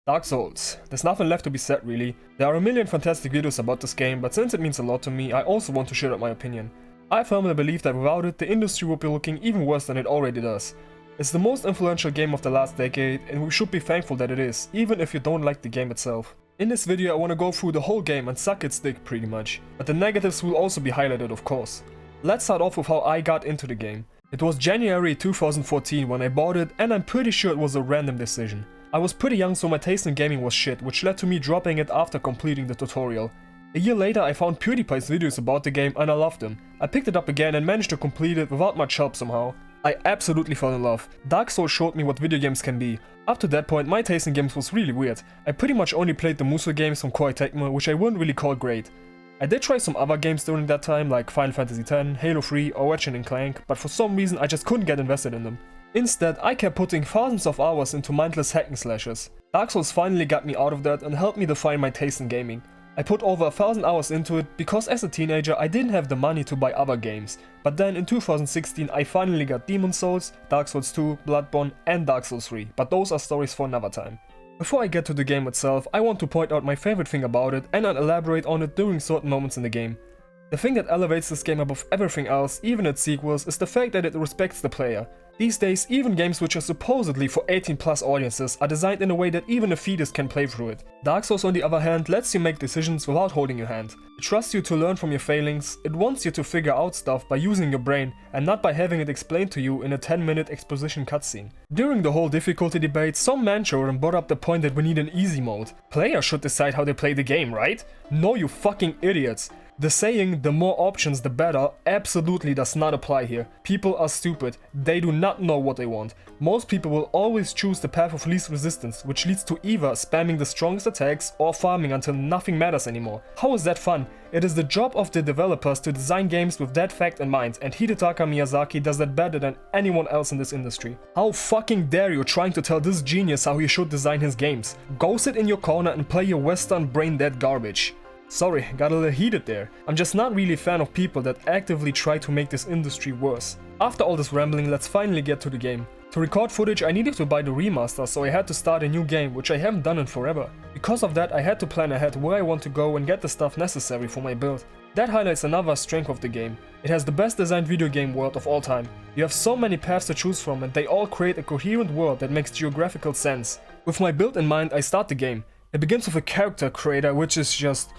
Dark Souls. There's nothing left to be said really. There are a million fantastic videos about this game, but since it means a lot to me, I also want to share out my opinion. I firmly believe that without it, the industry would be looking even worse than it already does. It's the most influential game of the last decade, and we should be thankful that it is, even if you don't like the game itself. In this video I want to go through the whole game and suck its dick pretty much, but the negatives will also be highlighted of course. Let's start off with how I got into the game. It was January 2014 when I bought it, and I'm pretty sure it was a random decision. I was pretty young, so my taste in gaming was shit, which led to me dropping it after completing the tutorial. A year later I found PewDiePie's videos about the game and I loved them. I picked it up again and managed to complete it without much help somehow. I absolutely fell in love. Dark Souls showed me what video games can be. Up to that point my taste in games was really weird. I pretty much only played the Musou games from Koei Tecmo, which I wouldn't really call great. I did try some other games during that time, like Final Fantasy X, Halo 3 or Ratchet & Clank, but for some reason I just couldn't get invested in them. Instead, I kept putting thousands of hours into mindless hack and slashes. Dark Souls finally got me out of that and helped me define my taste in gaming. I put over 1,000 hours into it because as a teenager I didn't have the money to buy other games, but then in 2016 I finally got Demon's Souls, Dark Souls 2, Bloodborne and Dark Souls 3, but those are stories for another time. Before I get to the game itself, I want to point out my favorite thing about it and I'll elaborate on it during certain moments in the game. The thing that elevates this game above everything else, even its sequels, is the fact that it respects the player. These days, even games which are supposedly for 18+ audiences are designed in a way that even a fetus can play through it. Dark Souls on the other hand lets you make decisions without holding your hand. It trusts you to learn from your failings, it wants you to figure out stuff by using your brain and not by having it explained to you in a 10-minute exposition cutscene. During the whole difficulty debate, some man-children brought up the point that we need an easy mode. Players should decide how they play the game, right? No, you fucking idiots. The saying, the more options the better, absolutely does not apply here. People are stupid, they do not know what they want. Most people will always choose the path of least resistance, which leads to either spamming the strongest attacks or farming until nothing matters anymore. How is that fun? It is the job of the developers to design games with that fact in mind, and Hidetaka Miyazaki does that better than anyone else in this industry. How fucking dare you trying to tell this genius how he should design his games? Go sit in your corner and play your western brain dead garbage. Sorry, got a little heated there. I'm just not really a fan of people that actively try to make this industry worse. After all this rambling, let's finally get to the game. To record footage I needed to buy the remaster, so I had to start a new game, which I haven't done in forever. Because of that I had to plan ahead where I want to go and get the stuff necessary for my build. That highlights another strength of the game. It has the best designed video game world of all time. You have so many paths to choose from and they all create a coherent world that makes geographical sense. With my build in mind I start the game. It begins with a character creator, which is just...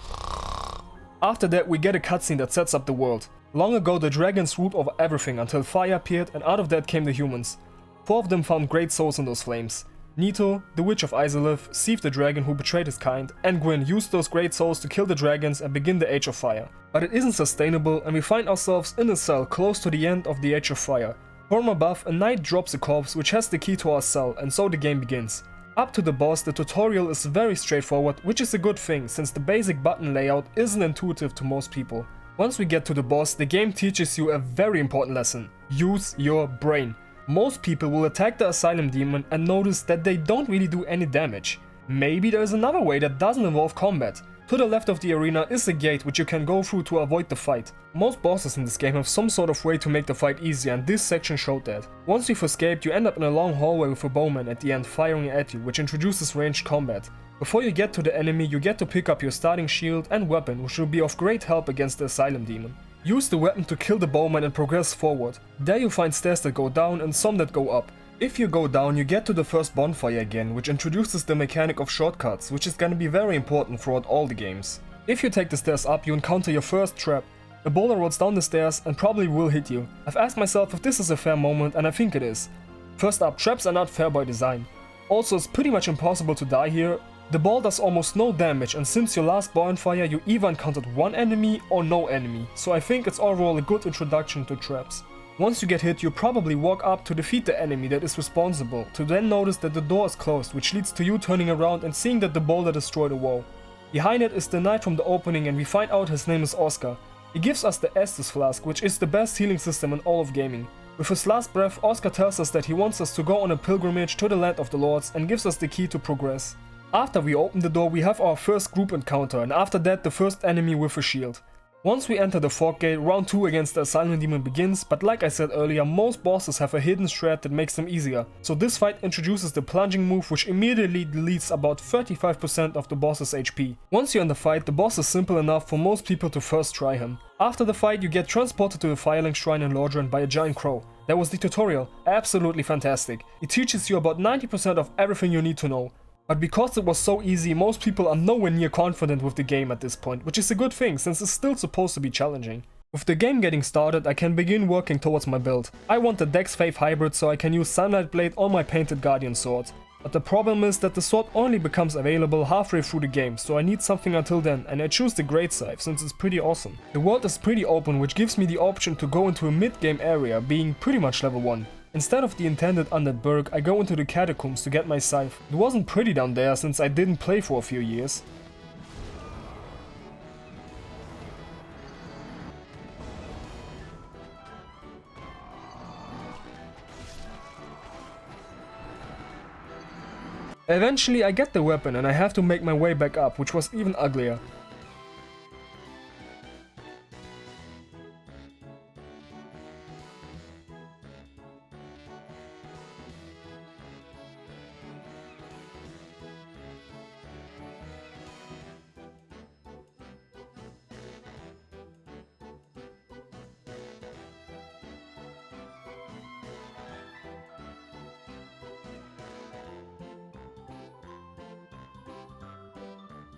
After that we get a cutscene that sets up the world. Long ago the dragons ruled over everything until fire appeared and out of that came the humans. 4 of them found great souls in those flames. Nito, the witch of Izalith, Sif the dragon who betrayed his kind, and Gwyn used those great souls to kill the dragons and begin the Age of Fire. But it isn't sustainable and we find ourselves in a cell close to the end of the Age of Fire. From above a knight drops a corpse which has the key to our cell, and so the game begins. Up to the boss, the tutorial is very straightforward, which is a good thing since the basic button layout isn't intuitive to most people. Once we get to the boss, the game teaches you a very important lesson. Use your brain. Most people will attack the asylum demon and notice that they don't really do any damage. Maybe there is another way that doesn't involve combat. To the left of the arena is a gate which you can go through to avoid the fight. Most bosses in this game have some sort of way to make the fight easier and this section showed that. Once you've escaped you end up in a long hallway with a bowman at the end firing at you, which introduces ranged combat. Before you get to the enemy you get to pick up your starting shield and weapon, which will be of great help against the asylum demon. Use the weapon to kill the bowman and progress forward. There you find stairs that go down and some that go up. If you go down you get to the first bonfire again, which introduces the mechanic of shortcuts, which is gonna be very important throughout all the games. If you take the stairs up you encounter your first trap. A boulder rolls down the stairs and probably will hit you. I've asked myself if this is a fair moment and I think it is. First up, traps are not fair by design. Also it's pretty much impossible to die here. The ball does almost no damage and since your last bonfire you either encountered one enemy or no enemy, so I think it's overall a good introduction to traps. Once you get hit you probably walk up to defeat the enemy that is responsible, to then notice that the door is closed, which leads to you turning around and seeing that the boulder destroyed a wall. Behind it is the knight from the opening and we find out his name is Oscar. He gives us the Estus flask, which is the best healing system in all of gaming. With his last breath Oscar tells us that he wants us to go on a pilgrimage to the land of the lords and gives us the key to progress. After we open the door we have our first group encounter and after that the first enemy with a shield. Once we enter the fog gate, round 2 against the Asylum Demon begins, but like I said earlier, most bosses have a hidden strat that makes them easier. So this fight introduces the plunging move, which immediately deletes about 35% of the boss's HP. Once you're in the fight, the boss is simple enough for most people to first try him. After the fight, you get transported to the Firelink Shrine in Lordran by a giant crow. That was the tutorial, absolutely fantastic. It teaches you about 90% of everything you need to know. But because it was so easy, most people are nowhere near confident with the game at this point, which is a good thing since it's still supposed to be challenging. With the game getting started, I can begin working towards my build. I want the Dex Faith hybrid so I can use Sunlight Blade on my painted Guardian sword. But the problem is that the sword only becomes available halfway through the game, so I need something until then, and I choose the Great Scythe since it's pretty awesome. The world is pretty open, which gives me the option to go into a mid-game area, being pretty much level 1. Instead of the intended undead burg, I go into the catacombs to get my scythe. It wasn't pretty down there since I didn't play for a few years. Eventually I get the weapon and I have to make my way back up, which was even uglier.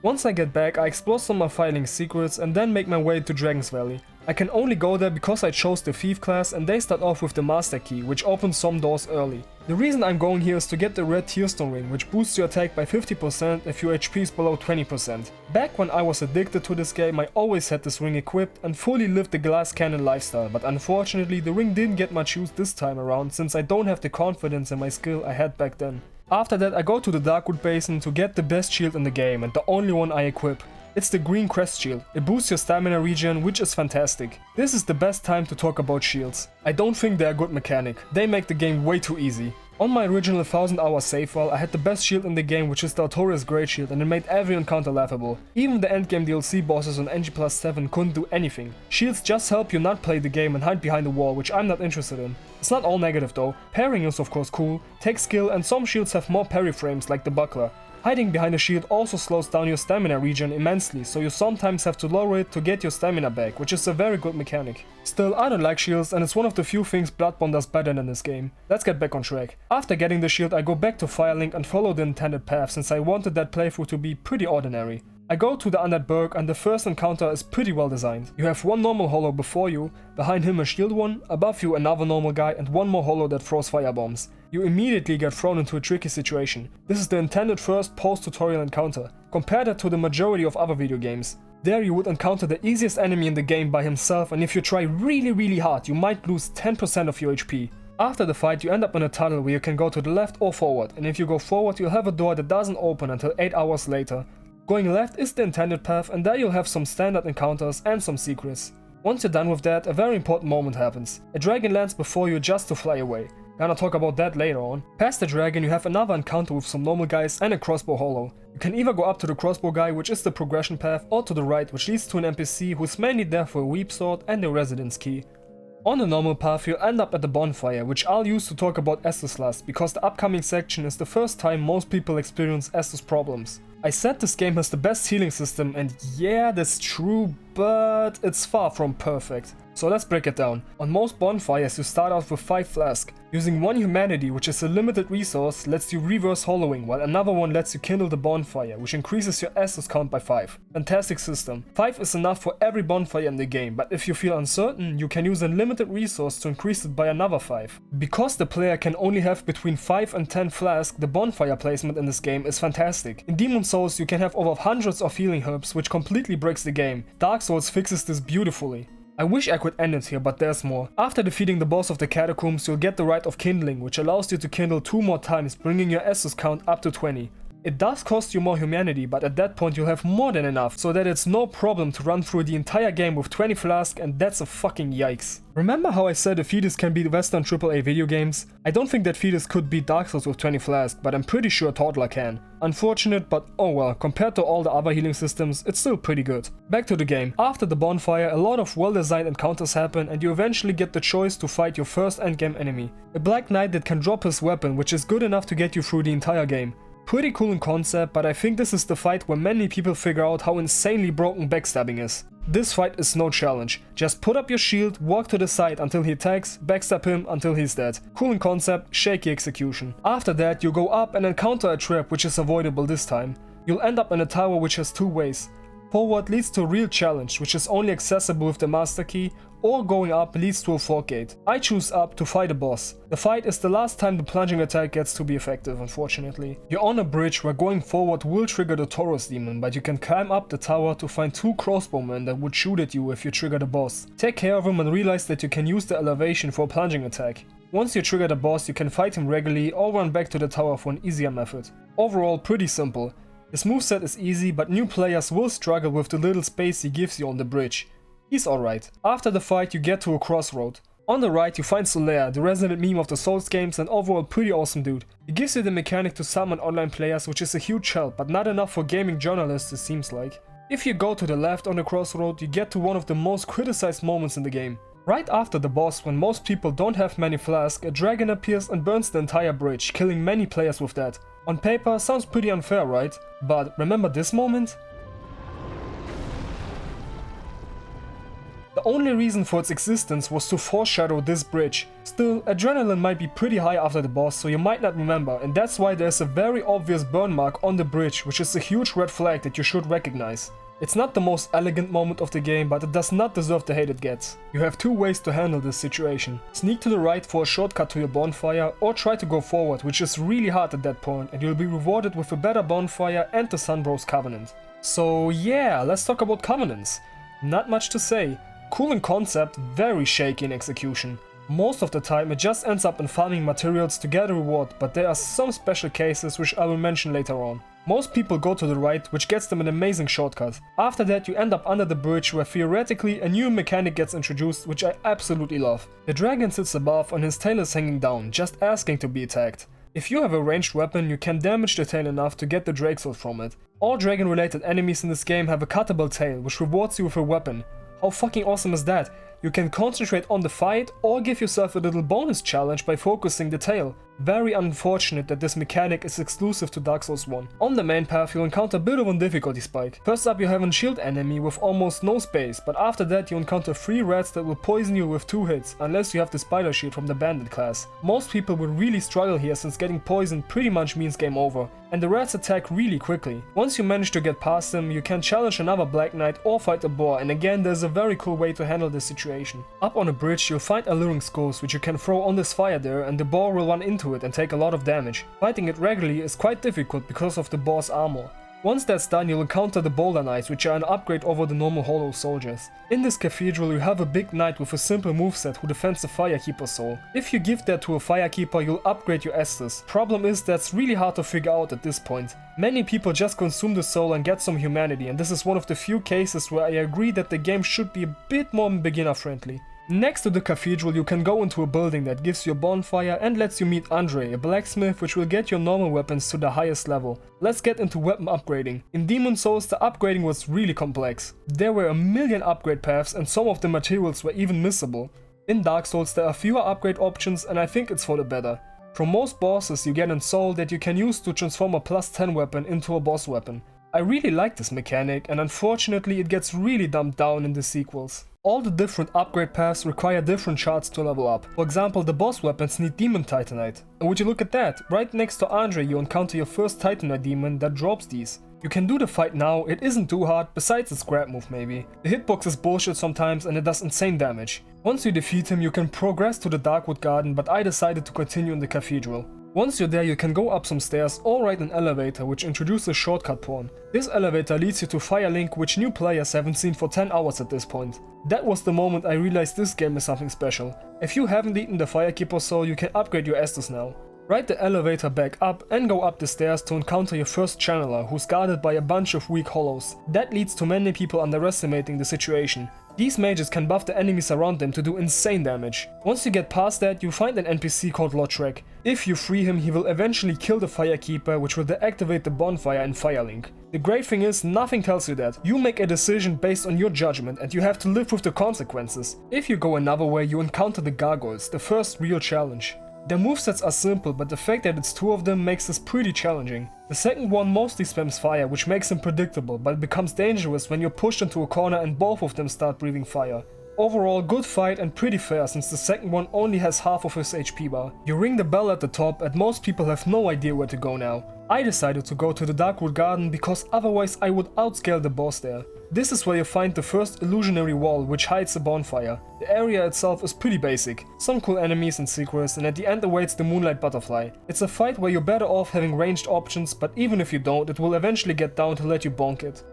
Once I get back, I explore some of Firelink's secrets and then make my way to Dragon's Valley. I can only go there because I chose the Thief class and they start off with the Master Key, which opens some doors early. The reason I'm going here is to get the red Tearstone ring, which boosts your attack by 50% if your HP is below 20%. Back when I was addicted to this game, I always had this ring equipped and fully lived the glass cannon lifestyle, but unfortunately the ring didn't get much use this time around since I don't have the confidence in my skill I had back then. After that I go to the Darkwood Basin to get the best shield in the game and the only one I equip. It's the Green Crest Shield. It boosts your stamina regen, which is fantastic. This is the best time to talk about shields. I don't think they're a good mechanic. They make the game way too easy. On my original 1000-hour save file, I had the best shield in the game, which is the Artorias Great Shield, and it made every encounter laughable. Even the endgame DLC bosses on NG+7 couldn't do anything. Shields just help you not play the game and hide behind the wall, which I'm not interested in. It's not all negative though. Parrying is of course cool, takes skill, and some shields have more parry frames like the Buckler. Hiding behind a shield also slows down your stamina regen immensely, so you sometimes have to lower it to get your stamina back, which is a very good mechanic. Still, I don't like shields and it's one of the few things Bloodborne does better than this game. Let's get back on track. After getting the shield, I go back to Firelink and follow the intended path since I wanted that playthrough to be pretty ordinary. I go to the Undead Burg and the first encounter is pretty well designed. You have one normal hollow before you, behind him a shield one, above you another normal guy and one more hollow that throws firebombs. You immediately get thrown into a tricky situation. This is the intended first post-tutorial encounter. Compare that to the majority of other video games. There you would encounter the easiest enemy in the game by himself, and if you try really hard you might lose 10% of your HP. After the fight you end up in a tunnel where you can go to the left or forward, and if you go forward you'll have a door that doesn't open until 8 hours later. Going left is the intended path and there you'll have some standard encounters and some secrets. Once you're done with that, a very important moment happens. A dragon lands before you just to fly away. Gonna talk about that later on. Past the dragon you have another encounter with some normal guys and a crossbow hollow. You can either go up to the crossbow guy, which is the progression path, or to the right, which leads to an NPC who's mainly there for a weep sword and a residence key. On the normal path you'll end up at the bonfire, which I'll use to talk about Estus Lust, because the upcoming section is the first time most people experience Estus problems. I said this game has the best healing system, and yeah, that's true, but it's far from perfect. So let's break it down. On most bonfires you start out with 5 flasks. Using one humanity, which is a limited resource, lets you reverse hollowing, while another one lets you kindle the bonfire, which increases your Estus count by 5. Fantastic system. 5 is enough for every bonfire in the game, but if you feel uncertain, you can use a limited resource to increase it by another 5. Because the player can only have between 5 and 10 flasks, the bonfire placement in this game is fantastic. In Demon Souls you can have over hundreds of healing herbs, which completely breaks the game. Dark Souls fixes this beautifully. I wish I could end it here, but there's more. After defeating the boss of the catacombs, you'll get the Rite of Kindling, which allows you to kindle 2 more times, bringing your Estus count up to 20. It does cost you more humanity, but at that point you'll have more than enough, so that it's no problem to run through the entire game with 20 flask, and that's a fucking yikes. Remember how I said a fetus can beat Western AAA video games? I don't think that fetus could beat Dark Souls with 20 flask, but I'm pretty sure Toddler can. Unfortunate, but oh well, compared to all the other healing systems, it's still pretty good. Back to the game. After the bonfire, a lot of well-designed encounters happen, and you eventually get the choice to fight your first endgame enemy. A Black Knight that can drop his weapon, which is good enough to get you through the entire game. Pretty cool in concept, but I think this is the fight where many people figure out how insanely broken backstabbing is. This fight is no challenge. Just put up your shield, walk to the side until he attacks, backstab him until he's dead. Cool in concept, shaky execution. After that, you go up and encounter a trap which is avoidable this time. You'll end up in a tower which has two ways. Forward leads to a real challenge, which is only accessible with the master key, or going up leads to a fork gate. I choose up to fight a boss. The fight is the last time the plunging attack gets to be effective, unfortunately. You're on a bridge where going forward will trigger the Taurus demon, but you can climb up the tower to find two crossbowmen that would shoot at you if you trigger the boss. Take care of him and realize that you can use the elevation for a plunging attack. Once you trigger the boss, you can fight him regularly or run back to the tower for an easier method. Overall, pretty simple. His moveset is easy, but new players will struggle with the little space he gives you on the bridge. He's alright. After the fight you get to a crossroad. On the right you find Solaire, the resident meme of the Souls games and overall pretty awesome dude. He gives you the mechanic to summon online players, which is a huge help, but not enough for gaming journalists it seems like. If you go to the left on the crossroad you get to one of the most criticized moments in the game. Right after the boss, when most people don't have many flasks, a dragon appears and burns the entire bridge, killing many players with that. On paper sounds pretty unfair, right? But remember this moment? The only reason for its existence was to foreshadow this bridge. Still, adrenaline might be pretty high after the boss, so you might not remember, and that's why there's a very obvious burn mark on the bridge, which is a huge red flag that you should recognize. It's not the most elegant moment of the game, but it does not deserve the hate it gets. You have two ways to handle this situation. Sneak to the right for a shortcut to your bonfire, or try to go forward, which is really hard at that point, and you'll be rewarded with a better bonfire and the Sunbros Covenant. So yeah, let's talk about Covenants. Not much to say. Cool in concept, very shaky in execution. Most of the time it just ends up in farming materials to get a reward, but there are some special cases which I will mention later on. Most people go to the right, which gets them an amazing shortcut. After that you end up under the bridge where theoretically a new mechanic gets introduced, which I absolutely love. The dragon sits above and his tail is hanging down, just asking to be attacked. If you have a ranged weapon, you can damage the tail enough to get the Drake Sword from it. All dragon related enemies in this game have a cuttable tail, which rewards you with a weapon. How fucking awesome is that? You can concentrate on the fight or give yourself a little bonus challenge by focusing the tail. Very unfortunate that this mechanic is exclusive to Dark Souls 1. On the main path you'll encounter a bit of a difficulty spike. First up you have a shield enemy with almost no space, but after that you encounter 3 rats that will poison you with 2 hits, unless you have the spider shield from the bandit class. Most people will really struggle here since getting poisoned pretty much means game over. And the rats attack really quickly. Once you manage to get past them, you can challenge another Black Knight or fight a boar, and again there's a very cool way to handle this situation. Up on a bridge you'll find alluring skulls which you can throw on this fire there, and the boar will run into it and take a lot of damage. Fighting it regularly is quite difficult because of the boar's armor. Once that's done, you'll encounter the Boulder Knights, which are an upgrade over the normal Hollow soldiers. In this cathedral you have a big knight with a simple moveset who defends the Firekeeper soul. If you give that to a Firekeeper, you'll upgrade your Estus. Problem is that's really hard to figure out at this point. Many people just consume the soul and get some humanity, and this is one of the few cases where I agree that the game should be a bit more beginner friendly. Next to the cathedral you can go into a building that gives you a bonfire and lets you meet Andre, a blacksmith which will get your normal weapons to the highest level. Let's get into weapon upgrading. In Demon Souls the upgrading was really complex. There were a million upgrade paths and some of the materials were even missable. In Dark Souls there are fewer upgrade options and I think it's for the better. From most bosses you get a soul that you can use to transform a plus 10 weapon into a boss weapon. I really like this mechanic and unfortunately it gets really dumbed down in the sequels. All the different upgrade paths require different shards to level up. For example, the boss weapons need Demon Titanite. And would you look at that, right next to Andre you encounter your first Titanite demon that drops these. You can do the fight now, it isn't too hard, besides its grab move maybe. The hitbox is bullshit sometimes and it does insane damage. Once you defeat him you can progress to the Darkwood Garden, but I decided to continue in the cathedral. Once you're there you can go up some stairs or ride an elevator which introduces shortcut porn. This elevator leads you to Firelink, which new players haven't seen for 10 hours at this point. That was the moment I realized this game is something special. If you haven't eaten the Firekeeper soul you can upgrade your Estus now. Ride the elevator back up and go up the stairs to encounter your first channeler, who's guarded by a bunch of weak hollows. That leads to many people underestimating the situation. These mages can buff the enemies around them to do insane damage. Once you get past that, you find an NPC called Lotrek. If you free him, he will eventually kill the Firekeeper, which will deactivate the bonfire in Firelink. The great thing is, nothing tells you that. You make a decision based on your judgment and you have to live with the consequences. If you go another way, you encounter the Gargoyles, the first real challenge. Their movesets are simple, but the fact that it's two of them makes this pretty challenging. The second one mostly spams fire, which makes him predictable, but it becomes dangerous when you're pushed into a corner and both of them start breathing fire. Overall, good fight and pretty fair, since the second one only has half of his HP bar. You ring the bell at the top and most people have no idea where to go now. I decided to go to the Darkwood Garden because otherwise I would outscale the boss there. This is where you find the first illusionary wall, which hides the bonfire. The area itself is pretty basic, some cool enemies and secrets, and at the end awaits the Moonlight Butterfly. It's a fight where you're better off having ranged options, but even if you don't, it will eventually get down to let you bonk it.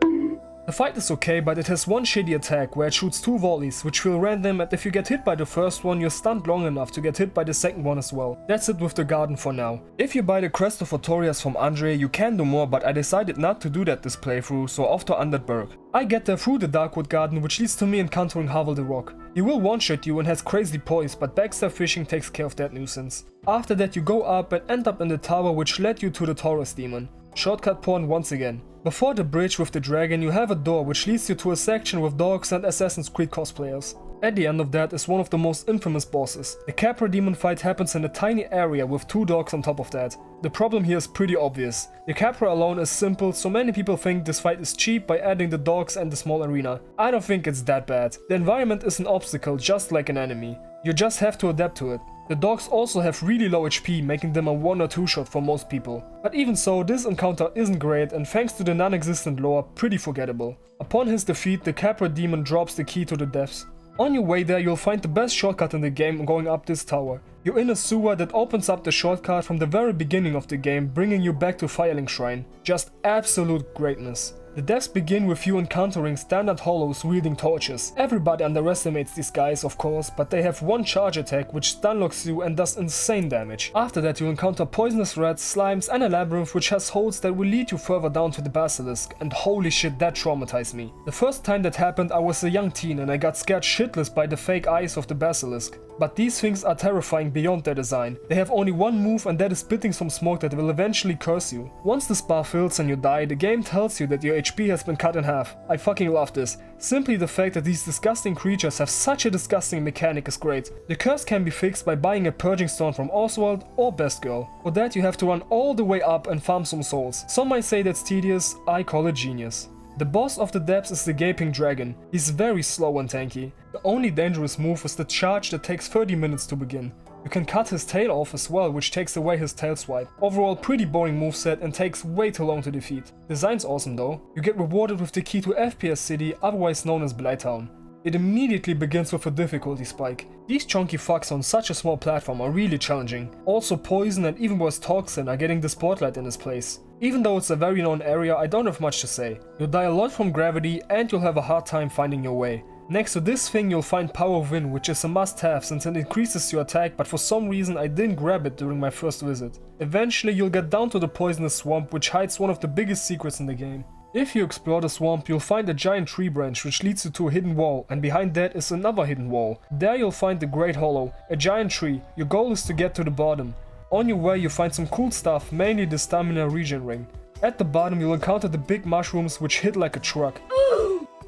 The fight is okay, but it has one shitty attack where it shoots two volleys, which feel random, and if you get hit by the first one, you're stunned long enough to get hit by the second one as well. That's it with the garden for now. If you buy the Crest of Artorias from Andre, you can do more, but I decided not to do that this playthrough, so off to Undead. I get there through the Darkwood Garden, which leads to me encountering Havel the Rock. He will one-shot you and has crazy poise, but backstab fishing takes care of that nuisance. After that you go up and end up in the tower which led you to the Taurus Demon. Shortcut porn once again. Before the bridge with the dragon you have a door which leads you to a section with dogs and Assassin's Creed cosplayers. At the end of that is one of the most infamous bosses. The Capra demon fight happens in a tiny area with two dogs on top of that. The problem here is pretty obvious. The Capra alone is simple, so many people think this fight is cheap by adding the dogs and the small arena. I don't think it's that bad. The environment is an obstacle just like an enemy. You just have to adapt to it. The dogs also have really low HP, making them a 1 or 2 shot for most people. But even so, this encounter isn't great and thanks to the non-existent lore, pretty forgettable. Upon his defeat, the Capra demon drops the key to the depths. On your way there, you'll find the best shortcut in the game going up this tower. You're in a sewer that opens up the shortcut from the very beginning of the game, bringing you back to Firelink Shrine. Just absolute greatness. The deaths begin with you encountering standard hollows wielding torches. Everybody underestimates these guys, of course, but they have one charge attack which stunlocks you and does insane damage. After that you encounter poisonous rats, slimes and a labyrinth which has holes that will lead you further down to the basilisk, and holy shit, that traumatized me. The first time that happened I was a young teen and I got scared shitless by the fake eyes of the basilisk. But these things are terrifying beyond their design. They have only one move and that is spitting some smoke that will eventually curse you. Once the bar fills and you die, the game tells you that your HP has been cut in half. I fucking love this. Simply the fact that these disgusting creatures have such a disgusting mechanic is great. The curse can be fixed by buying a Purging Stone from Oswald or Best Girl. For that you have to run all the way up and farm some souls. Some might say that's tedious, I call it genius. The boss of the depths is the Gaping Dragon. He's very slow and tanky. The only dangerous move is the charge that takes 30 minutes to begin. You can cut his tail off as well, which takes away his tail swipe. Overall pretty boring moveset and takes way too long to defeat. Design's awesome though. You get rewarded with the key to FPS City, otherwise known as Blighttown. It immediately begins with a difficulty spike. These chunky fucks on such a small platform are really challenging. Also Poison and even worse Toxin are getting the spotlight in his place. Even though it's a very known area, I don't have much to say. You'll die a lot from gravity and you'll have a hard time finding your way. Next to this thing you'll find Power of Wind, which is a must-have since it increases your attack, but for some reason I didn't grab it during my first visit. Eventually you'll get down to the Poisonous Swamp, which hides one of the biggest secrets in the game. If you explore the swamp, you'll find a giant tree branch which leads you to a hidden wall, and behind that is another hidden wall. There you'll find the Great Hollow, a giant tree. Your goal is to get to the bottom. On your way you find some cool stuff, mainly the Stamina Regen Ring. At the bottom you'll encounter the big mushrooms which hit like a truck.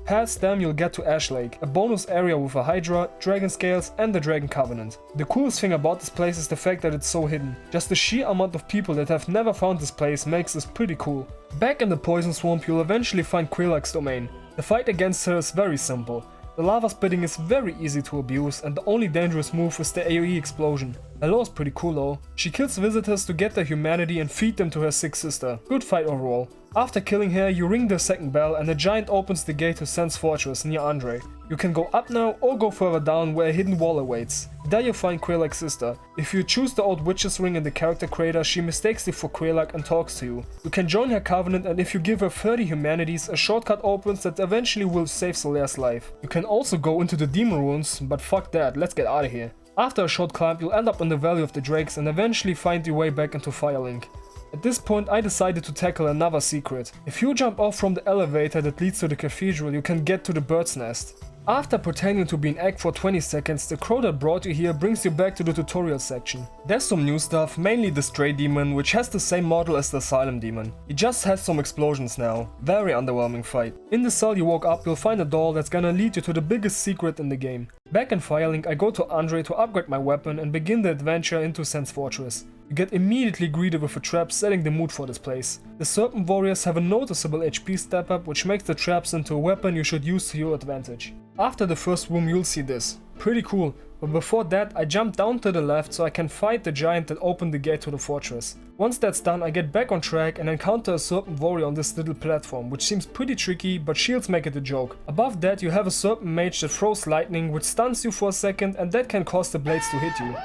Past them you'll get to Ash Lake, a bonus area with a Hydra, Dragon Scales and the Dragon Covenant. The coolest thing about this place is the fact that it's so hidden. Just the sheer amount of people that have never found this place makes this pretty cool. Back in the Poison Swamp you'll eventually find Quelaag's domain. The fight against her is very simple. The lava spitting is very easy to abuse and the only dangerous move is the AoE explosion. Hello is pretty cool though. She kills visitors to get their humanity and feed them to her sick sister. Good fight overall. After killing her, you ring the second bell and a giant opens the gate to Sen's Fortress near Andre. You can go up now or go further down where a hidden wall awaits. There you'll find Quelaag's sister. If you choose the old witch's ring in the character creator, she mistakes you for Quelaag and talks to you. You can join her covenant and if you give her 30 humanities, a shortcut opens that eventually will save Solaire's life. You can also go into the demon ruins, but fuck that, let's get out of here. After a short climb, you'll end up in the Valley of the Drakes and eventually find your way back into Firelink. At this point, I decided to tackle another secret. If you jump off from the elevator that leads to the cathedral, you can get to the bird's nest. After pretending to be an egg for 20 seconds, the crow that brought you here brings you back to the tutorial section. There's some new stuff, mainly the Stray Demon, which has the same model as the Asylum Demon. He just has some explosions now. Very underwhelming fight. In the cell you woke up, you'll find a door that's gonna lead you to the biggest secret in the game. Back in Firelink, I go to Andre to upgrade my weapon and begin the adventure into Sen's Fortress. You get immediately greeted with a trap, setting the mood for this place. The Serpent Warriors have a noticeable HP step up, which makes the traps into a weapon you should use to your advantage. After the first room you'll see this. Pretty cool, but before that I jump down to the left so I can fight the giant that opened the gate to the fortress. Once that's done, I get back on track and encounter a Serpent Warrior on this little platform, which seems pretty tricky, but shields make it a joke. Above that you have a Serpent Mage that throws lightning, which stuns you for a second, and that can cause the blades to hit you.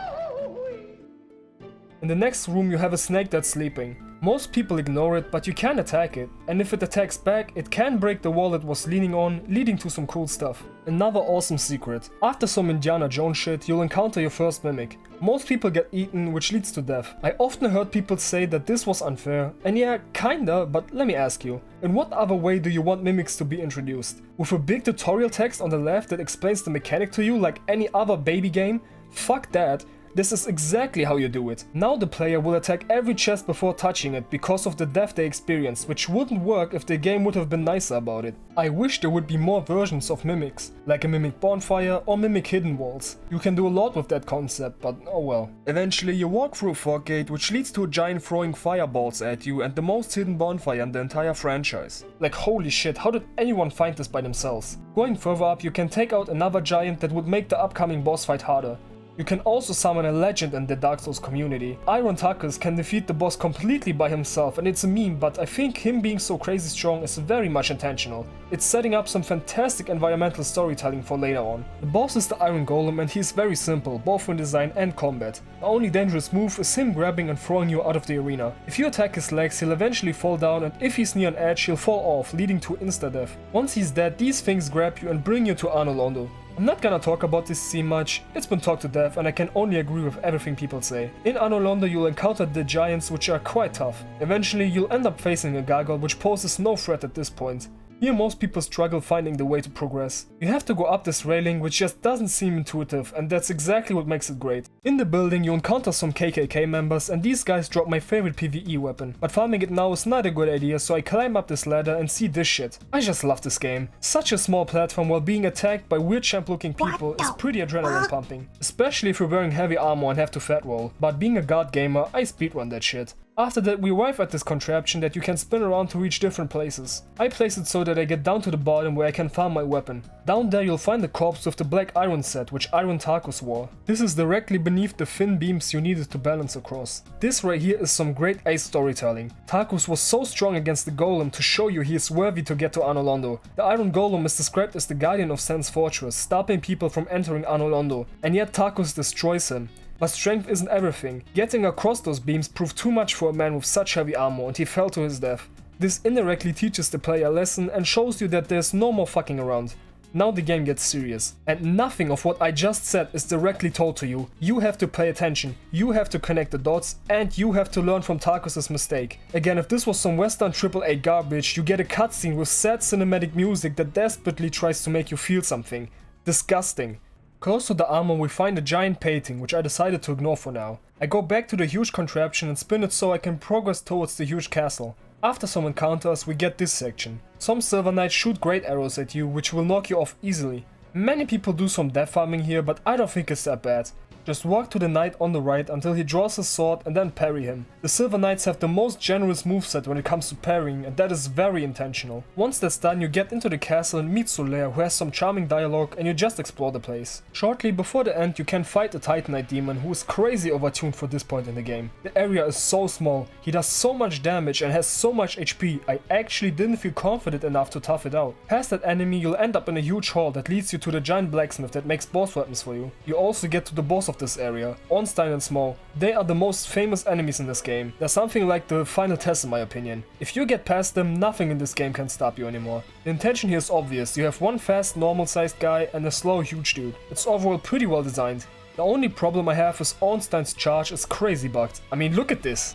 In the next room you have a snake that's sleeping. Most people ignore it, but you can attack it, and if it attacks back, it can break the wall it was leaning on, leading to some cool stuff. Another awesome secret. After some Indiana Jones shit, you'll encounter your first mimic. Most people get eaten, which leads to death. I often heard people say that this was unfair, and yeah, kinda, but let me ask you. In what other way do you want mimics to be introduced? With a big tutorial text on the left that explains the mechanic to you like any other baby game? Fuck that. This is exactly how you do it. Now the player will attack every chest before touching it because of the death they experienced, which wouldn't work if the game would have been nicer about it. I wish there would be more versions of mimics, like a mimic bonfire or mimic hidden walls. You can do a lot with that concept, but oh well. Eventually you walk through a fog gate which leads to a giant throwing fireballs at you and the most hidden bonfire in the entire franchise. Like holy shit, how did anyone find this by themselves? Going further up you can take out another giant that would make the upcoming boss fight harder. You can also summon a legend in the Dark Souls community. Iron Tarkus can defeat the boss completely by himself, and it's a meme, but I think him being so crazy strong is very much intentional. It's setting up some fantastic environmental storytelling for later on. The boss is the Iron Golem and he's very simple, both in design and combat. The only dangerous move is him grabbing and throwing you out of the arena. If you attack his legs, he'll eventually fall down, and if he's near an edge, he'll fall off, leading to insta-death. Once he's dead, these things grab you and bring you to Anor Londo. I'm not gonna talk about this scene much, it's been talked to death and I can only agree with everything people say. In Anor Londo you'll encounter the giants, which are quite tough. Eventually you'll end up facing a gargoyle, which poses no threat at this point. Here most people struggle finding the way to progress. You have to go up this railing, which just doesn't seem intuitive, and that's exactly what makes it great. In the building you encounter some KKK members, and these guys drop my favorite PvE weapon. But farming it now is not a good idea, so I climb up this ladder and see this shit. I just love this game. Such a small platform while being attacked by weird champ looking people is pretty adrenaline pumping. Especially if you're wearing heavy armor and have to fat roll. But being a god gamer, I speedrun that shit. After that we arrive at this contraption that you can spin around to reach different places. I place it so that I get down to the bottom where I can farm my weapon. Down there you'll find the corpse with the black iron set which Iron Tarkus wore. This is directly beneath the thin beams you needed to balance across. This right here is some great ace storytelling. Tarkus was so strong against the golem to show you he is worthy to get to Anor Londo. The Iron Golem is described as the guardian of Sen's Fortress, stopping people from entering Anor Londo, and yet Tarkus destroys him. But strength isn't everything. Getting across those beams proved too much for a man with such heavy armor and he fell to his death. This indirectly teaches the player a lesson and shows you that there's no more fucking around. Now the game gets serious. And nothing of what I just said is directly told to you. You have to pay attention, you have to connect the dots, and you have to learn from Tarkus' mistake. Again, if this was some western AAA garbage, you get a cutscene with sad cinematic music that desperately tries to make you feel something. Disgusting. Close to the armor we find a giant painting, which I decided to ignore for now. I go back to the huge contraption and spin it so I can progress towards the huge castle. After some encounters we get this section. Some Silver Knights shoot great arrows at you, which will knock you off easily. Many people do some death farming here, but I don't think it's that bad. Just walk to the knight on the right until he draws his sword and then parry him. The Silver Knights have the most generous moveset when it comes to parrying, and that is very intentional. Once that's done you get into the castle and meet Solaire, who has some charming dialogue, and you just explore the place. Shortly before the end you can fight a Titanite demon who is crazy overtuned for this point in the game. The area is so small, he does so much damage and has so much HP, I actually didn't feel confident enough to tough it out. Past that enemy you'll end up in a huge hall that leads you to the giant blacksmith that makes boss weapons for you. You also get to the boss of this area, Ornstein and Small. They are the most famous enemies in this game. They're something like the final test in my opinion. If you get past them, nothing in this game can stop you anymore. The intention here is obvious, you have one fast normal sized guy and a slow huge dude. It's overall pretty well designed. The only problem I have is Ornstein's charge is crazy bugged. I mean, look at this.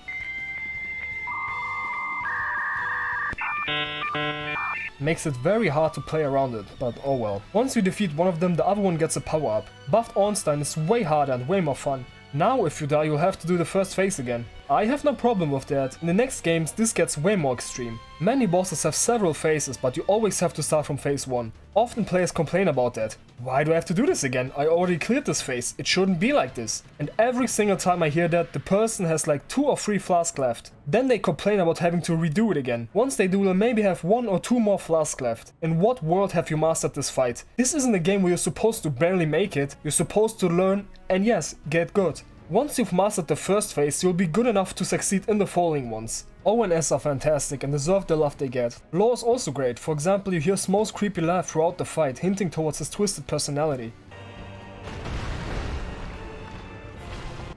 Makes it very hard to play around it, but oh well. Once you defeat one of them, the other one gets a power up. Buffed Ornstein is way harder and way more fun. Now if you die, you'll have to do the first phase again. I have no problem with that. In the next games this gets way more extreme. Many bosses have several phases, but you always have to start from phase 1. Often players complain about that. Why do I have to do this again? I already cleared this phase. It shouldn't be like this. And every single time I hear that, the person has like 2 or 3 flasks left. Then they complain about having to redo it again. Once they do, they'll maybe have 1 or 2 more flasks left. In what world have you mastered this fight? This isn't a game where you're supposed to barely make it. You're supposed to learn and yes, get good. Once you've mastered the first phase, you'll be good enough to succeed in the following ones. O and S are fantastic and deserve the love they get. Lore is also great. For example, you hear Smoke's creepy laugh throughout the fight, hinting towards his twisted personality.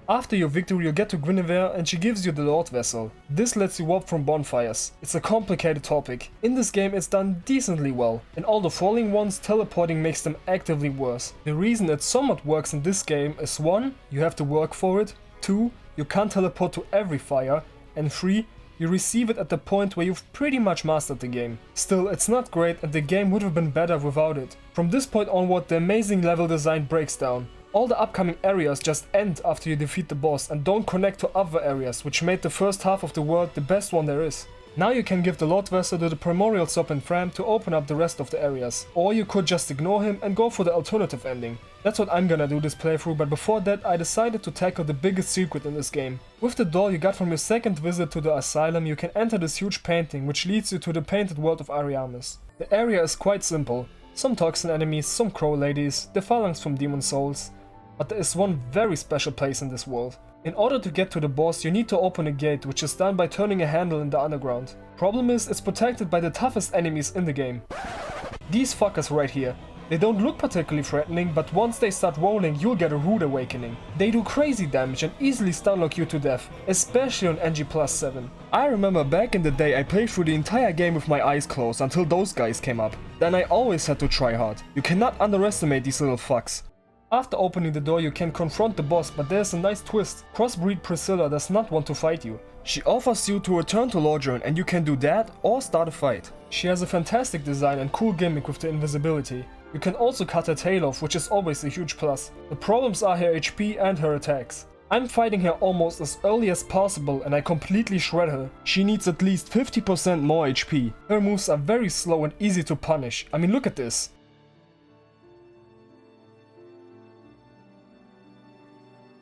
After your victory, you get to Guinevere and she gives you the Lord Vessel. This lets you warp from bonfires. It's a complicated topic. In this game it's done decently well. In all the following ones, teleporting makes them actively worse. The reason it somewhat works in this game is 1. You have to work for it, 2. You can't teleport to every fire, and 3. You receive it at the point where you've pretty much mastered the game. Still, it's not great and the game would have been better without it. From this point onward, the amazing level design breaks down. All the upcoming areas just end after you defeat the boss and don't connect to other areas, which made the first half of the world the best one there is. Now you can give the Lord Vessel to the Primordial Serpent Fram to open up the rest of the areas. Or you could just ignore him and go for the alternative ending. That's what I'm gonna do this playthrough, but before that I decided to tackle the biggest secret in this game. With the doll you got from your second visit to the asylum, you can enter this huge painting which leads you to the painted world of Ariamis. The area is quite simple. Some toxin enemies, some crow ladies, the phalanx from Demon Souls. But there is one very special place in this world. In order to get to the boss, you need to open a gate, which is done by turning a handle in the underground. Problem is, it's protected by the toughest enemies in the game. These fuckers right here. They don't look particularly threatening, but once they start rolling, you'll get a rude awakening. They do crazy damage and easily stunlock you to death, especially on NG+7. I remember back in the day I played through the entire game with my eyes closed until those guys came up. Then I always had to try hard. You cannot underestimate these little fucks. After opening the door you can confront the boss, but there's a nice twist. Crossbreed Priscilla does not want to fight you. She offers you to return to Lordran and you can do that or start a fight. She has a fantastic design and cool gimmick with the invisibility. You can also cut her tail off, which is always a huge plus. The problems are her HP and her attacks. I'm fighting her almost as early as possible and I completely shred her. She needs at least 50% more HP. Her moves are very slow and easy to punish. I mean, look at this.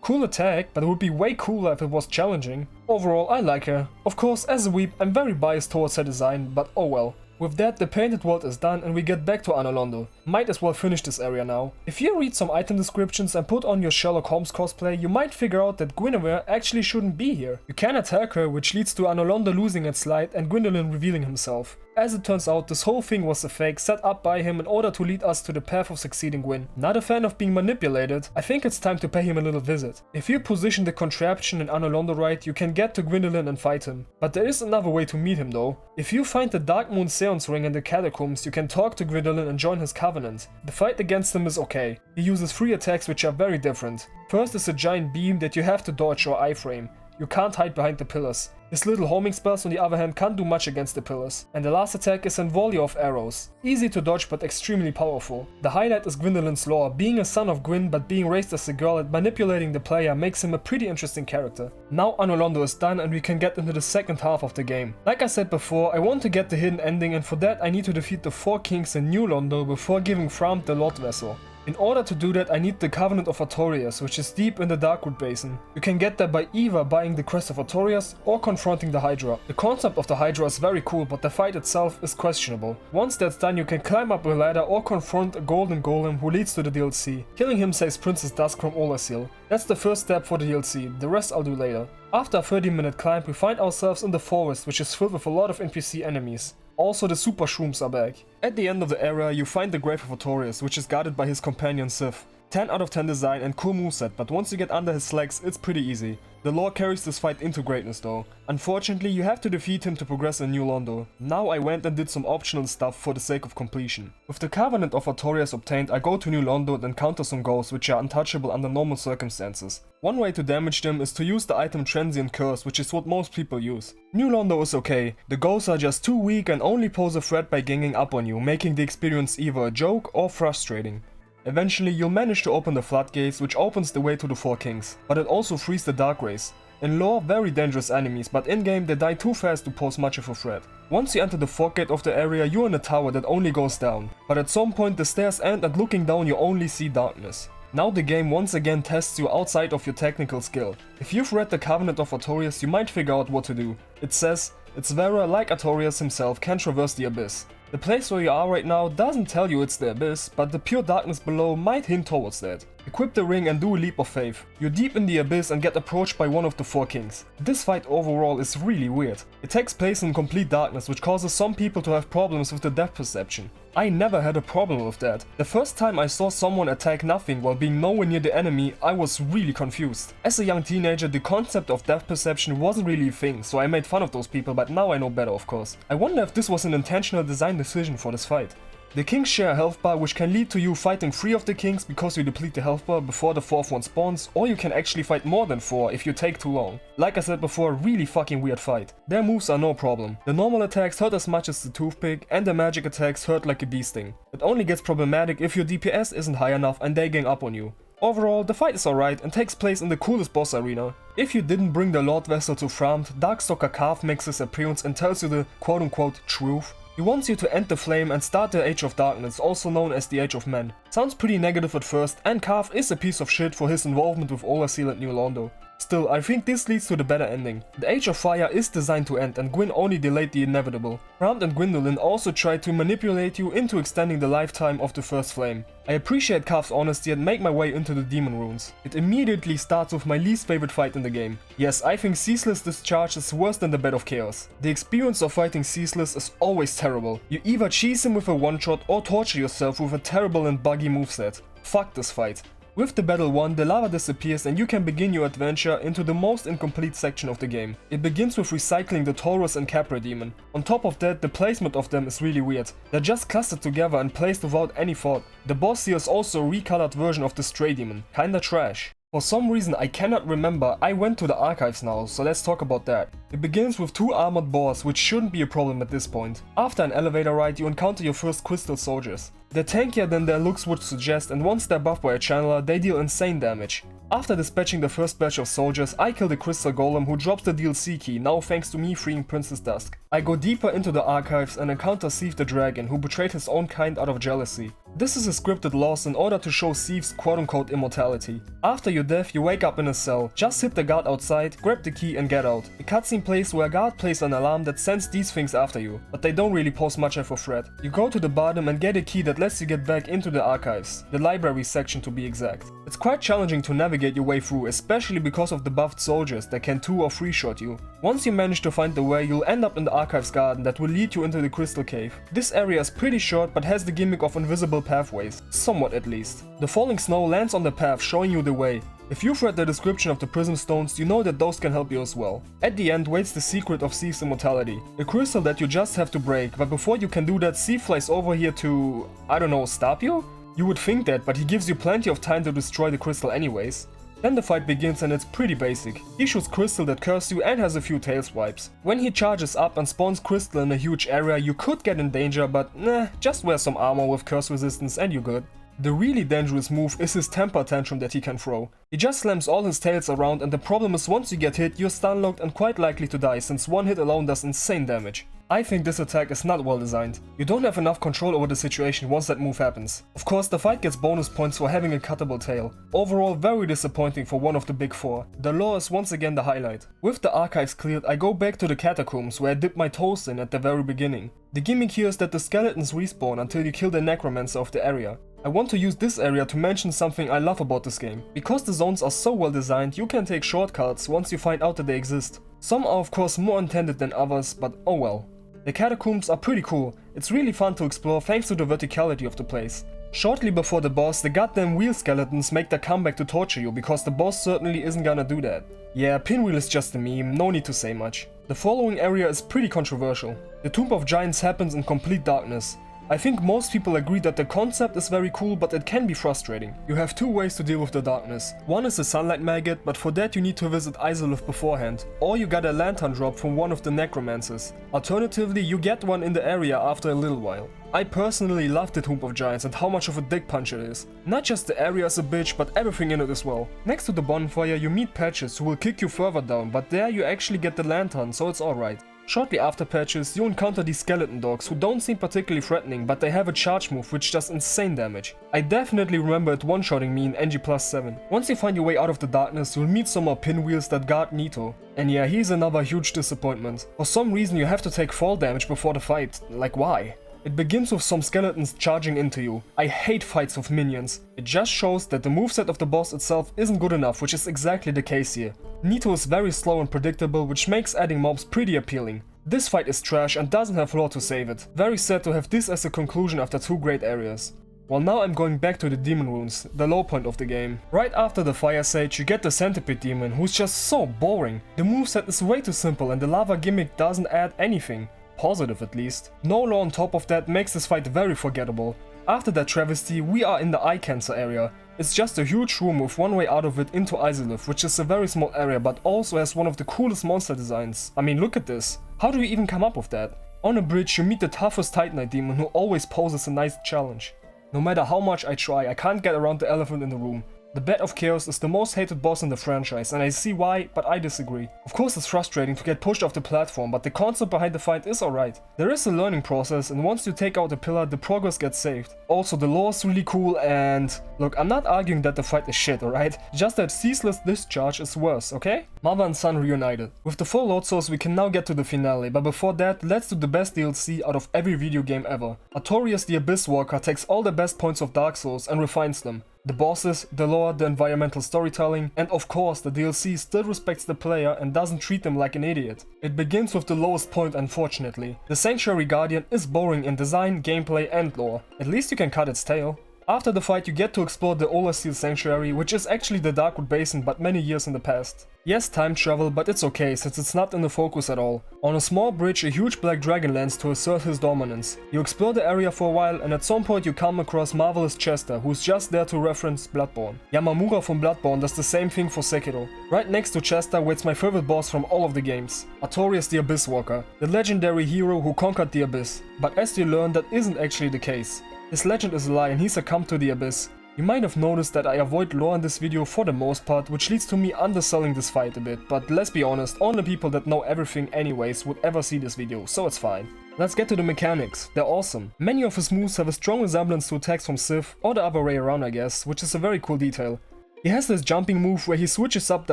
Cool attack, but it would be way cooler if it was challenging. Overall, I like her. Of course, as a weeb, I'm very biased towards her design, but oh well. With that, the painted world is done and we get back to Anor Londo. Might as well finish this area now. If you read some item descriptions and put on your Sherlock Holmes cosplay, you might figure out that Guinevere actually shouldn't be here. You can attack her, which leads to Anor Londo losing its light and Gwyndolin revealing himself. As it turns out, this whole thing was a fake set up by him in order to lead us to the path of succeeding Gwyn. Not a fan of being manipulated, I think it's time to pay him a little visit. If you position the contraption in Anor Londo right, you can get to Gwyndolin and fight him. But there is another way to meet him though. If you find the Dark Moon Seance Ring in the catacombs, you can talk to Gwyndolin and join his covenant. The fight against him is okay. He uses 3 attacks which are very different. First is a giant beam that you have to dodge or iframe. You can't hide behind the pillars. His little homing spells on the other hand can't do much against the pillars. And the last attack is a volley of arrows. Easy to dodge but extremely powerful. The highlight is Gwyndolin's lore. Being a son of Gwyn but being raised as a girl and manipulating the player makes him a pretty interesting character. Now Anor Londo is done and we can get into the second half of the game. Like I said before, I want to get the hidden ending and for that I need to defeat the 4 kings in New Londo before giving Thrawn the Lord Vessel. In order to do that I need the Covenant of Artorias, which is deep in the Darkwood Basin. You can get that by either buying the Crest of Artorias or confronting the Hydra. The concept of the Hydra is very cool, but the fight itself is questionable. Once that's done you can climb up a ladder or confront a golden golem who leads to the DLC. Killing him saves Princess Dusk from Olasil. That's the first step for the DLC, the rest I'll do later. After a 30-minute climb we find ourselves in the forest, which is filled with a lot of NPC enemies. Also the super shrooms are back. At the end of the area you find the Grave of Artorias, which is guarded by his companion Sif. 10 out of 10 design and cool moveset, but once you get under his legs, it's pretty easy. The lore carries this fight into greatness though. Unfortunately, you have to defeat him to progress in New Londo. Now I went and did some optional stuff for the sake of completion. With the Covenant of Artorias obtained, I go to New Londo and encounter some ghosts which are untouchable under normal circumstances. One way to damage them is to use the item Transient Curse, which is what most people use. New Londo is okay, the ghosts are just too weak and only pose a threat by ganging up on you, making the experience either a joke or frustrating. Eventually, you'll manage to open the floodgates, which opens the way to the Four Kings, but it also frees the Dark Race. In lore, very dangerous enemies, but in-game they die too fast to pose much of a threat. Once you enter the fog gate of the area, you're in a tower that only goes down, but at some point the stairs end and looking down you only see darkness. Now the game once again tests you outside of your technical skill. If you've read the Covenant of Artorias, you might figure out what to do. It says, its wearer, like Artorias himself, can traverse the abyss. The place where you are right now doesn't tell you it's the abyss, but the pure darkness below might hint towards that. Equip the ring and do a leap of faith. You're deep in the abyss and get approached by one of the Four Kings. This fight overall is really weird. It takes place in complete darkness, which causes some people to have problems with the depth perception. I never had a problem with that. The first time I saw someone attack nothing while being nowhere near the enemy, I was really confused. As a young teenager, the concept of depth perception wasn't really a thing, so I made fun of those people, but now I know better, of course. I wonder if this was an intentional design decision for this fight. The kings share a health bar, which can lead to you fighting 3 of the kings because you deplete the health bar before the 4th one spawns, or you can actually fight more than 4 if you take too long. Like I said before, really fucking weird fight. Their moves are no problem. The normal attacks hurt as much as the toothpick, and the magic attacks hurt like a bee sting. It only gets problematic if your DPS isn't high enough and they gang up on you. Overall, the fight is alright and takes place in the coolest boss arena. If you didn't bring the Lord Vessel to Thramt, Darkstalker Carve makes his appearance and tells you the quote-unquote truth. He wants you to end the flame and start the Age of Darkness, also known as the Age of Men. Sounds pretty negative at first, and Carve is a piece of shit for his involvement with Olerseal and New Londo. Still, I think this leads to the better ending. The Age of Fire is designed to end, and Gwyn only delayed the inevitable. Thramt and Gwyndolin also tried to manipulate you into extending the lifetime of the first flame. I appreciate Carve's honesty and make my way into the Demon Runes. It immediately starts with my least favorite fight in the game. Yes, I think Ceaseless Discharge is worse than the Bed of Chaos. The experience of fighting Ceaseless is always terrible. You either cheese him with a one-shot or torture yourself with a terrible and buggy moveset. Fuck this fight. With the battle won, the lava disappears and you can begin your adventure into the most incomplete section of the game. It begins with recycling the Taurus and Capra demon. On top of that, the placement of them is really weird. They're just clustered together and placed without any thought. The boss here is also a recolored version of the Stray demon. Kinda trash. For some reason I cannot remember, I went to the archives now, so let's talk about that. It begins with 2 armored boars, which shouldn't be a problem at this point. After an elevator ride, you encounter your first crystal soldiers. They're tankier than their looks would suggest, and once they're buffed by a channeler, they deal insane damage. After dispatching the first batch of soldiers, I kill the crystal golem who drops the DLC key, now thanks to me freeing Princess Dusk. I go deeper into the archives and encounter Seath the Dragon, who betrayed his own kind out of jealousy. This is a scripted loss in order to show Seath's quote-unquote immortality. After your death, you wake up in a cell. Just hit the guard outside, grab the key and get out. A cutscene plays where a guard plays an alarm that sends these things after you, but they don't really pose much of a threat. You go to the bottom and get a key that lets you get back into the archives, the library section to be exact. It's quite challenging to navigate your way through, especially because of the buffed soldiers that can 2 or 3-shot you. Once you manage to find the way, you'll end up in the archives garden that will lead you into the crystal cave. This area is pretty short but has the gimmick of invisible pathways, somewhat at least. The falling snow lands on the path, showing you the way. If you've read the description of the prism stones, you know that those can help you as well. At the end waits the secret of Seath's immortality, a crystal that you just have to break, but before you can do that, Seath flies over here to, I don't know, stop you? You would think that, but he gives you plenty of time to destroy the crystal anyways. Then the fight begins and it's pretty basic. He shoots crystal that curse you and has a few tail swipes. When he charges up and spawns crystal in a huge area, you could get in danger, but nah, just wear some armor with curse resistance and you're good. The really dangerous move is his temper tantrum that he can throw. He just slams all his tails around, and the problem is once you get hit, you're stun locked and quite likely to die, since one hit alone does insane damage. I think this attack is not well designed. You don't have enough control over the situation once that move happens. Of course, the fight gets bonus points for having a cuttable tail. Overall, very disappointing for one of the big 4. The lore is once again the highlight. With the archives cleared, I go back to the catacombs where I dipped my toes in at the very beginning. The gimmick here is that the skeletons respawn until you kill the necromancer of the area. I want to use this area to mention something I love about this game. Because the zones are so well designed, you can take shortcuts once you find out that they exist. Some are of course more intended than others, but oh well. The catacombs are pretty cool. It's really fun to explore thanks to the verticality of the place. Shortly before the boss, the goddamn wheel skeletons make their comeback to torture you, because the boss certainly isn't gonna do that. Yeah, Pinwheel is just a meme, no need to say much. The following area is pretty controversial. The Tomb of Giants happens in complete darkness. I think most people agree that the concept is very cool, but it can be frustrating. You have two ways to deal with the darkness. One is a sunlight maggot, but for that you need to visit Isolith beforehand, or you get a lantern drop from one of the necromancers. Alternatively, you get one in the area after a little while. I personally love the Tomb of Giants and how much of a dick punch it is. Not just the area is a bitch, but everything in it as well. Next to the bonfire you meet Patches who will kick you further down, but there you actually get the lantern, so it's alright. Shortly after Patches, you encounter these skeleton dogs who don't seem particularly threatening, but they have a charge move which does insane damage. I definitely remember it one-shotting me in NG+7. Once you find your way out of the darkness, you'll meet some more pinwheels that guard Nito. And yeah, he's another huge disappointment. For some reason you have to take fall damage before the fight. Like, why? It begins with some skeletons charging into you. I hate fights with minions. It just shows that the moveset of the boss itself isn't good enough, which is exactly the case here. Nito is very slow and predictable, which makes adding mobs pretty appealing. This fight is trash and doesn't have lore to save it. Very sad to have this as a conclusion after two great areas. Well, now I'm going back to the demon runes, the low point of the game. Right after the fire sage you get the centipede demon, who's just so boring. The moveset is way too simple and the lava gimmick doesn't add anything. Positive at least. No lore on top of that makes this fight very forgettable. After that travesty, we are in the eye cancer area. It's just a huge room with one way out of it into Isolith, which is a very small area but also has one of the coolest monster designs. I mean, look at this. How do you even come up with that? On a bridge you meet the toughest Titanite demon who always poses a nice challenge. No matter how much I try, I can't get around the elephant in the room. The Bat of Chaos is the most hated boss in the franchise, and I see why, but I disagree. Of course it's frustrating to get pushed off the platform, but the concept behind the fight is alright. There is a learning process, and once you take out a pillar, the progress gets saved. Also, the lore is really cool, and... Look, I'm not arguing that the fight is shit, alright? Just that Ceaseless Discharge is worse, okay? Mother and son reunited. With the full load source we can now get to the finale, but before that, let's do the best DLC out of every video game ever. Artorias the Abyss Walker takes all the best points of Dark Souls and refines them. The bosses, the lore, the environmental storytelling, and of course the DLC still respects the player and doesn't treat them like an idiot. It begins with the lowest point, unfortunately. The Sanctuary Guardian is boring in design, gameplay and lore. At least you can cut its tail. After the fight you get to explore the Olastil Sanctuary, which is actually the Darkwood Basin but many years in the past. Yes, time travel, but it's okay since it's not in the focus at all. On a small bridge a huge black dragon lands to assert his dominance. You explore the area for a while and at some point you come across Marvelous Chester, who's just there to reference Bloodborne. Yamamura from Bloodborne does the same thing for Sekiro. Right next to Chester waits my favorite boss from all of the games, Artorias the Abyss Walker, the legendary hero who conquered the Abyss. But as you learn, that isn't actually the case. His legend is a lie and he succumbed to the Abyss. You might have noticed that I avoid lore in this video for the most part, which leads to me underselling this fight a bit, but let's be honest, only people that know everything anyways would ever see this video, so it's fine. Let's get to the mechanics. They're awesome. Many of his moves have a strong resemblance to attacks from Sith, or the other way around I guess, which is a very cool detail. He has this jumping move where he switches up the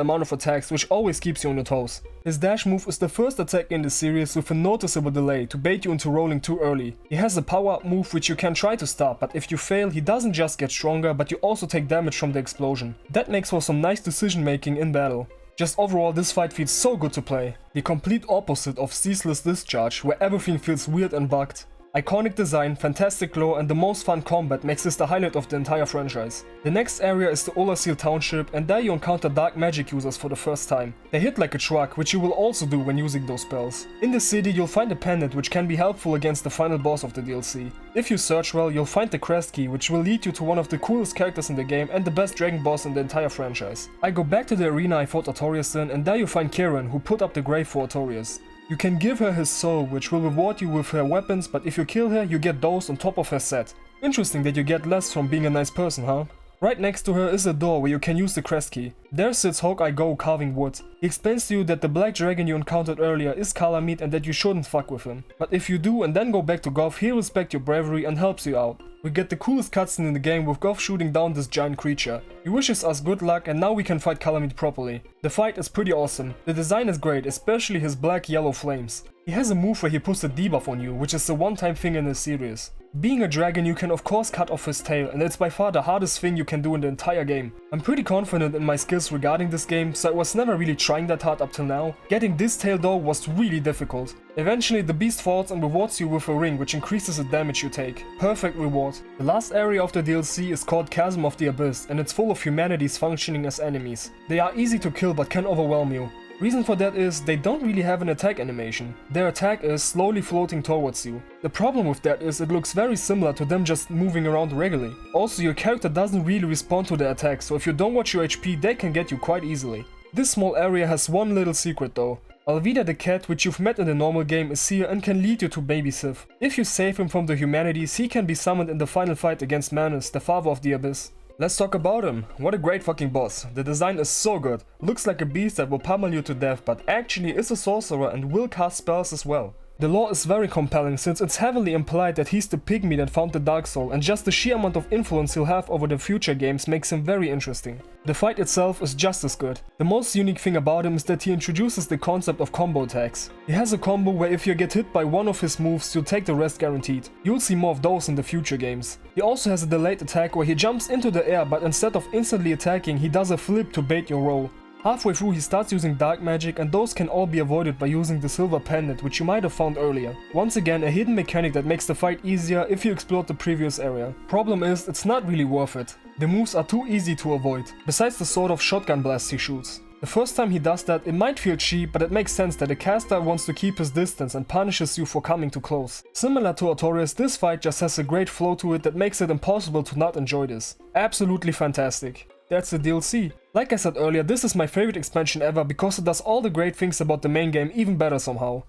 amount of attacks, which always keeps you on your toes. His dash move is the first attack in the series with a noticeable delay to bait you into rolling too early. He has a power-up move which you can try to stop, but if you fail he doesn't just get stronger but you also take damage from the explosion. That makes for some nice decision making in battle. Just overall this fight feels so good to play. The complete opposite of Ceaseless Discharge where everything feels weird and bugged. Iconic design, fantastic lore and the most fun combat makes this the highlight of the entire franchise. The next area is the Olastil Township and there you encounter dark magic users for the first time. They hit like a truck, which you will also do when using those spells. In the city you'll find a pendant which can be helpful against the final boss of the DLC. If you search well you'll find the crest key which will lead you to one of the coolest characters in the game and the best dragon boss in the entire franchise. I go back to the arena I fought Artorias in and there you find Kieran who put up the grave for Artorias. You can give her his soul, which will reward you with her weapons, but if you kill her, you get those on top of her set. Interesting that you get less from being a nice person, huh? Right next to her is a door where you can use the crest key. There sits Hawkeye Go carving wood. He explains to you that the black dragon you encountered earlier is Kalameet and that you shouldn't fuck with him. But if you do and then go back to Goth, he'll respect your bravery and helps you out. We get the coolest cutscene in the game with Goth shooting down this giant creature. He wishes us good luck and now we can fight Kalameet properly. The fight is pretty awesome. The design is great, especially his black-yellow flames. He has a move where he puts a debuff on you, which is a one-time thing in the series. Being a dragon, you can of course cut off his tail, and it's by far the hardest thing you can do in the entire game. I'm pretty confident in my skills regarding this game, so I was never really trying that hard up till now. Getting this tail though was really difficult. Eventually the beast falls and rewards you with a ring which increases the damage you take. Perfect reward. The last area of the DLC is called Chasm of the Abyss, and it's full of humanities functioning as enemies. They are easy to kill but can overwhelm you. Reason for that is they don't really have an attack animation. Their attack is slowly floating towards you. The problem with that is it looks very similar to them just moving around regularly. Also, your character doesn't really respond to the attack, so if you don't watch your HP, they can get you quite easily. This small area has one little secret though. Alvida the cat, which you've met in the normal game, is here and can lead you to Baby Sif. If you save him from the humanities, he can be summoned in the final fight against Manus, the father of the Abyss. Let's talk about him. What a great fucking boss. The design is so good. Looks like a beast that will pummel you to death, but actually is a sorcerer and will cast spells as well. The lore is very compelling since it's heavily implied that he's the pygmy that found the Dark Soul, and just the sheer amount of influence he'll have over the future games makes him very interesting. The fight itself is just as good. The most unique thing about him is that he introduces the concept of combo attacks. He has a combo where if you get hit by one of his moves, you'll take the rest guaranteed. You'll see more of those in the future games. He also has a delayed attack where he jumps into the air, but instead of instantly attacking, he does a flip to bait your roll. Halfway through he starts using dark magic, and those can all be avoided by using the silver pendant which you might have found earlier. Once again, a hidden mechanic that makes the fight easier if you explored the previous area. Problem is, it's not really worth it. The moves are too easy to avoid, besides the sort of shotgun blasts he shoots. The first time he does that, it might feel cheap, but it makes sense that a caster wants to keep his distance and punishes you for coming too close. Similar to Artorias, this fight just has a great flow to it that makes it impossible to not enjoy this. Absolutely fantastic. That's the DLC. Like I said earlier, this is my favorite expansion ever because it does all the great things about the main game even better somehow.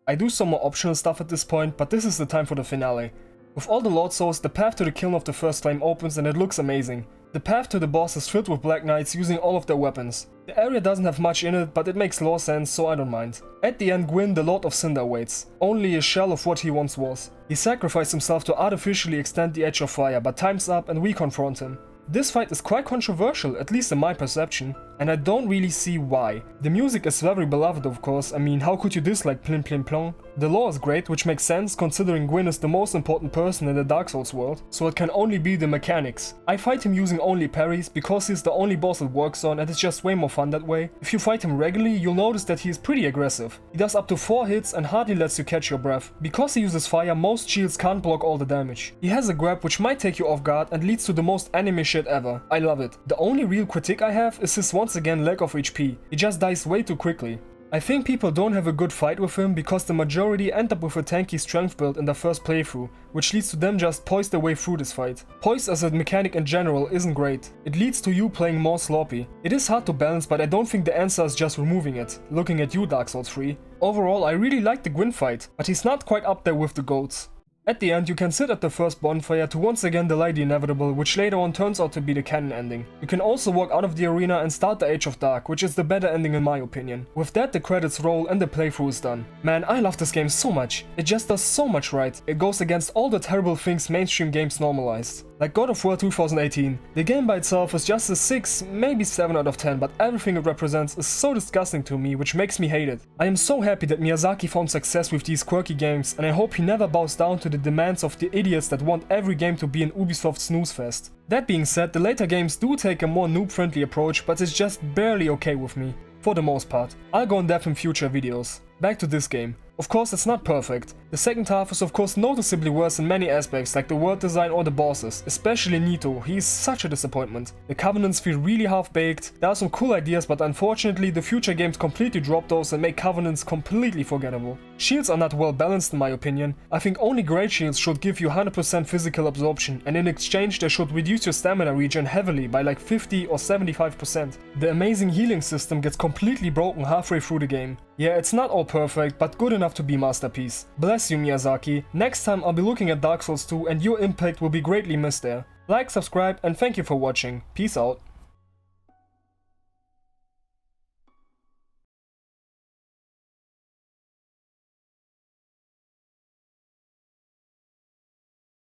I do some more optional stuff at this point, but this is the time for the finale. With all the Lord Souls, the path to the kiln of the first flame opens and it looks amazing. The path to the boss is filled with Black Knights using all of their weapons. The area doesn't have much in it, but it makes lore sense, so I don't mind. At the end, Gwyn, the Lord of Cinder, awaits. Only a shell of what he once was. He sacrificed himself to artificially extend the Edge of Fire, but time's up and we confront him. This fight is quite controversial, at least in my perception, and I don't really see why. The music is very beloved of course, I mean how could you dislike Plim Plim Plong? The lore is great, which makes sense considering Gwyn is the most important person in the Dark Souls world, so it can only be the mechanics. I fight him using only parries because he's the only boss it works on and it's just way more fun that way. If you fight him regularly, you'll notice that he is pretty aggressive. He does up to 4 hits and hardly lets you catch your breath. Because he uses fire, most shields can't block all the damage. He has a grab which might take you off guard and leads to the most anime shit ever. I love it. The only real critique I have is his once again lack of HP. He just dies way too quickly. I think people don't have a good fight with him because the majority end up with a tanky strength build in their first playthrough, which leads to them just poise their way through this fight. Poise as a mechanic in general isn't great. It leads to you playing more sloppy. It is hard to balance, but I don't think the answer is just removing it, looking at you Dark Souls 3. Overall, I really like the Gwyn fight, but he's not quite up there with the GOATs. At the end, you can sit at the first bonfire to once again delay the inevitable, which later on turns out to be the canon ending. You can also walk out of the arena and start the Age of Dark, which is the better ending in my opinion. With that, the credits roll and the playthrough is done. Man, I love this game so much. It just does so much right. It goes against all the terrible things mainstream games normalized. Like God of War 2018. The game by itself is just a 6, maybe 7 out of 10, but everything it represents is so disgusting to me, which makes me hate it. I am so happy that Miyazaki found success with these quirky games, and I hope he never bows down to the demands of the idiots that want every game to be an Ubisoft snooze fest. That being said, the later games do take a more noob-friendly approach, but it's just barely okay with me. For the most part. I'll go in depth in future videos. Back to this game. Of course, it's not perfect. The second half is of course noticeably worse in many aspects like the world design or the bosses, especially Nito, he is such a disappointment. The Covenants feel really half-baked, there are some cool ideas but unfortunately the future games completely drop those and make Covenants completely forgettable. Shields are not well balanced in my opinion. I think only Great Shields should give you 100% physical absorption and in exchange they should reduce your stamina regen heavily by like 50 or 75%. The amazing healing system gets completely broken halfway through the game. Yeah, it's not all perfect, but good enough to be masterpiece. Bless you Miyazaki. Next time I'll be looking at Dark Souls 2 and your impact will be greatly missed there. Like, subscribe and thank you for watching. Peace out.